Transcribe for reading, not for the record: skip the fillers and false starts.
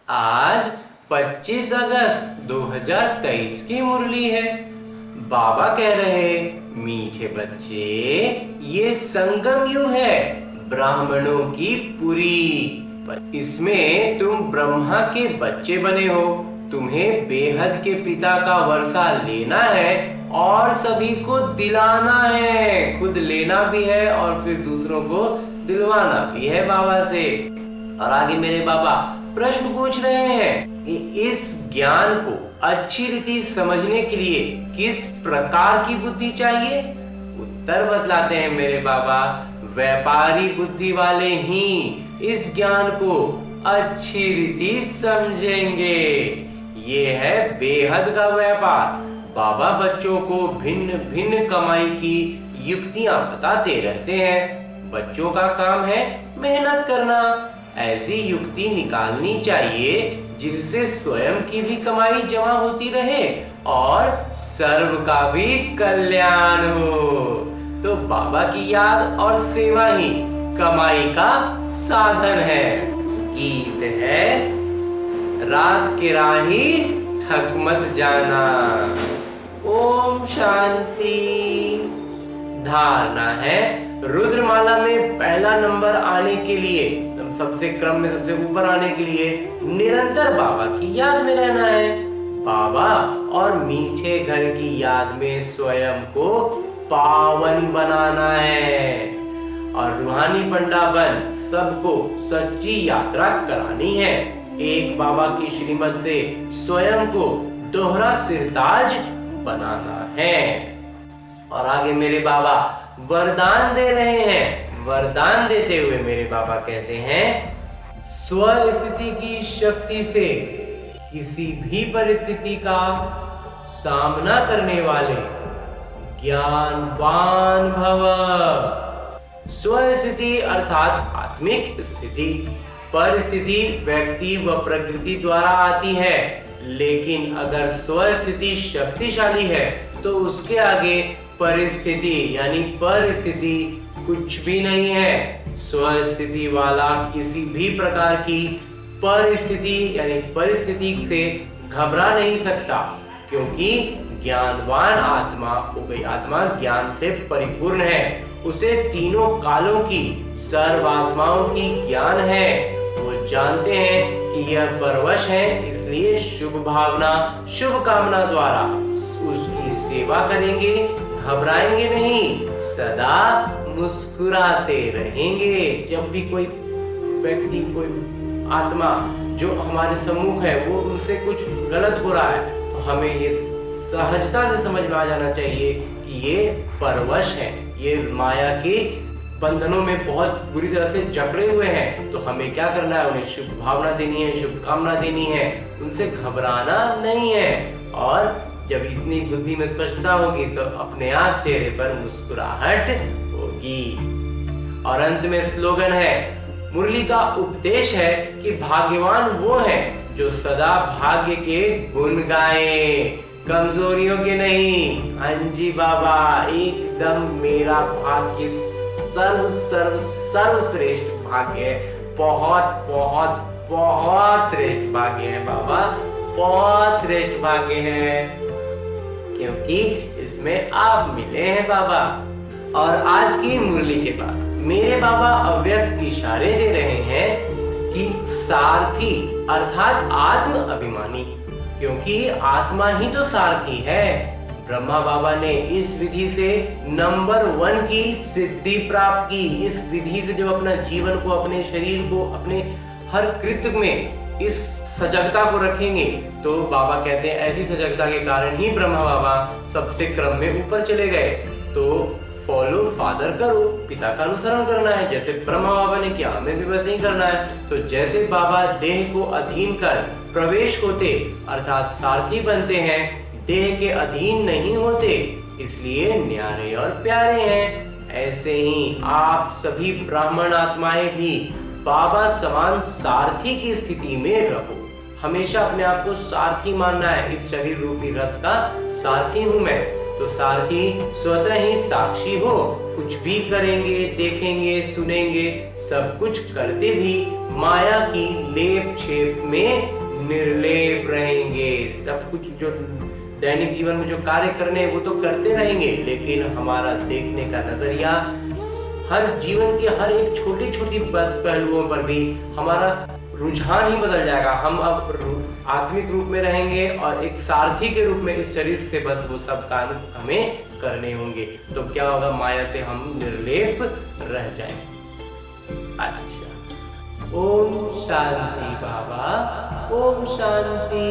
आज 25 अगस्त 2023 की मुरली है। बाबा कह रहे, मीठे बच्चे, ये संगम युग है ब्राह्मणों की पुरी। इसमें तुम ब्रह्मा के बच्चे बने हो। तुम्हें बेहद के पिता का वर्षा लेना है और सभी को दिलाना है। खुद लेना भी है और फिर दूसरों को दिलवाना भी है बाबा से। और आगे मेरे बाबा प्रश्न पूछ रहे हैं कि इस ज्ञान को अच्छी रीति समझने के लिए किस प्रकार की बुद्धि चाहिए। उत्तर बतलाते हैं मेरे बाबा, व्यापारी बुद्धि वाले ही इस ज्ञान को अच्छी रीति समझेंगे। ये है बेहद का व्यापार। बाबा बच्चों को भिन्न भिन्न कमाई की युक्तियां बताते रहते हैं। बच्चों का काम है मेहनत करना। ऐसी युक्ति निकालनी चाहिए जिससे स्वयं की भी कमाई जमा होती रहे और सर्व का भी कल्याण हो। तो बाबा की याद और सेवा ही कमाई का साधन है। गीत है, रात के राही थक मत जाना। ओम शांति। धारणा है, रुद्रमाला में पहला नंबर आने के लिए, सबसे क्रम में सबसे ऊपर आने के लिए निरंतर बाबा की याद में रहना है। बाबा और मीठे घर की याद में स्वयं को पावन बनाना है और रूहानी पंडा बन सबको सच्ची यात्रा करानी है। एक बाबा की श्रीमत से स्वयं को दोहरा सिरताज बनाना है। और आगे मेरे बाबा वरदान दे रहे हैं। वरदान देते हुए मेरे बाबा कहते हैं, स्वस्थिति की शक्ति से किसी भी परिस्थिति का सामना करने वाले ज्ञानवान भव। स्वस्थिति अर्थात आत्मिक स्थिति। परिस्थिति व्यक्ति व प्रकृति द्वारा आती है, लेकिन अगर स्वस्थिति शक्तिशाली है तो उसके आगे परिस्थिति यानी परिस्थिति कुछ भी नहीं है। स्वस्थिति वाला किसी भी प्रकार की परिस्थिति यानी परिस्थिति से घबरा नहीं सकता, क्योंकि ज्ञानवान आत्मा हो गई, आत्मा ज्ञान से परिपूर्ण है। उसे तीनों कालों की सर्वात्माओं की ज्ञान है। वो जानते हैं कि यह परवश है, इसलिए शुभ भावना शुभ कामना द्वारा उसकी सेवा करेंगे, घबराएंगे नहीं, सदा मुस्कुराते रहेंगे। जब भी कोई व्यक्ति, कोई आत्मा जो हमारे सम्मुख है, वो उनसे कुछ गलत हो रहा है, तो हमें ये सहजता से समझ में आ जाना चाहिए कि ये परवश है, ये माया के बंधनों में बहुत बुरी तरह से जकड़े हुए हैं। तो हमें क्या करना है, उन्हें शुभ भावना देनी है, शुभ कामना देनी है, उनसे घबराना नहीं है। और जब इतनी बुद्धि में स्पष्टता होगी तो अपने आप चेहरे पर मुस्कुराहट होगी। और अंत में स्लोगन है, मुरली का उपदेश है कि भाग्यवान वो है जो सदा भाग्य के गुण गाए, कमजोरियों के नहीं। हाँ जी बाबा, एकदम मेरा भाग्य सर्व सर्व सर्वश्रेष्ठ भाग्य है। बहुत बहुत बहुत श्रेष्ठ भाग्य है बाबा, बहुत श्रेष्ठ भाग्य है, क्योंकि इसमें आप मिले हैं बाबा। और आज की मुरली के बाद मेरे बाबा अव्यक्त इशारे दे रहे हैं कि सारथी अर्थात आत्म अभिमानी, क्योंकि आत्मा ही तो सारथी है। ब्रह्मा बाबा ने इस विधि से नंबर 1 की सिद्धि प्राप्त की। इस विधि से जब अपना जीवन को, अपने शरीर को, अपने हर कृत्य में इस सजगता को रखेंगे तो बाबा कहते हैं ऐसी सजगता के कारण ही ब्रह्मा बाबा सबसे क्रम में ऊपर चले गए। तो फॉलो फादर करो, पिता का अनुसरण करना है, जैसे ब्रह्मा बाबा ने किया हमें भी वैसे ही करना है। तो जैसे बाबा देह को अधीन कर प्रवेश होते अर्थात सारथी बनते हैं, देह के अधीन नहीं होते, इसलिए न्यारे और प्यारे हैं। ऐसे ही आप सभी ब्राह्मण आत्माएं भी बाबा समान सारथी की स्थिति में रहो। हमेशा अपने आप को सारथी मानना है। इस शरीर रूपी रथ का सारथी हूं मैं। तो सारथी स्वतः ही साक्षी हो, कुछ भी करेंगे, देखेंगे, सुनेंगे, सब कुछ करते भी माया की लेप छेप में निर्लेप रहेंगे। सब कुछ जो दैनिक जीवन में जो कार्य करने हैं वो तो करते रहेंगे, लेकिन हमारा देखने का नजरिया हर जीवन के हर एक छोटी छोटी पहलुओं पर भी हमारा रुझान ही बदल जाएगा। हम अब आत्मिक रूप में रहेंगे और एक सारथी के रूप में इस शरीर से बस वो सब काम हमें करने होंगे। तो क्या होगा, माया से हम निर्लेप रह जाएंगे। अच्छा, ओम शांति बाबा, ओम शांति।